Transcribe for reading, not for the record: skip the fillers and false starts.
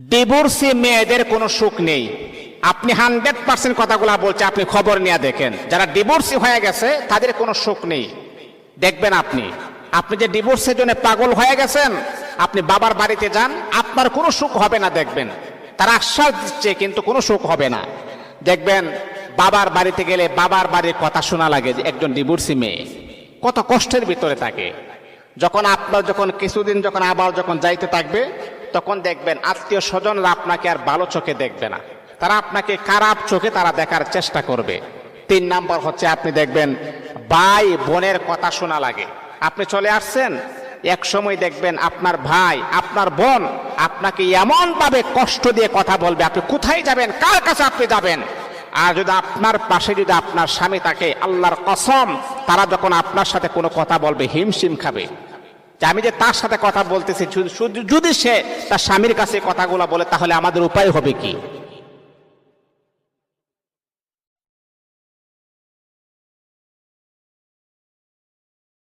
Divorcee মেয়েদের কোনো সুখ নেই। আপনি 100% কথাগুলা বলছে, আপনি খবর নিয়ে দেখেন, যারা ডিভোর্সি হয়ে গেছে তাদের কোনো সুখ নেই। দেখবেন আপনি যে ডিভোর্সের জন্য পাগল হয়ে গেছেন, আপনি বাবার বাড়িতে যান, আপনার কোনো সুখ হবে না। দেখবেন তারা আশ্বাস দিচ্ছে কিন্তু কোনো সুখ হবে না। দেখবেন বাবার বাড়িতে গেলে বাবার বাড়ির কথা শোনা লাগে যে একজন ডিভোর্সি মেয়ে কত কষ্টের ভিতরে থাকে। যখন কিছুদিন আবার যাইতে থাকবে, তখন দেখবেন আত্মীয় স্বজনরা আপনাকে আর ভালো চোখে দেখবে না, তারা আপনাকে খারাপ চোখে তারা দেখার চেষ্টা করবে। 3 নাম্বার হচ্ছে আপনি দেখবেন ভাই বোনের কথা শোনা লাগে। আপনি চলে আসছেন, এক সময় দেখবেন আপনার ভাই আপনার বোন আপনাকে এমন ভাবে কষ্ট দিয়ে কথা বলবে, আপনি কোথায় যাবেন, কার কাছে আপনি যাবেন। আর যদি আপনার পাশে যদি আপনার স্বামী থাকে, আল্লাহর কসম তারা যখন আপনার সাথে কোনো কথা বলবে হিমশিম খাবে যে আমি যে তার সাথে কথা বলতেছি, যদি সে তার স্বামীর কাছে কথাগুলো বলে তাহলে আমাদের উপায় হবে কি।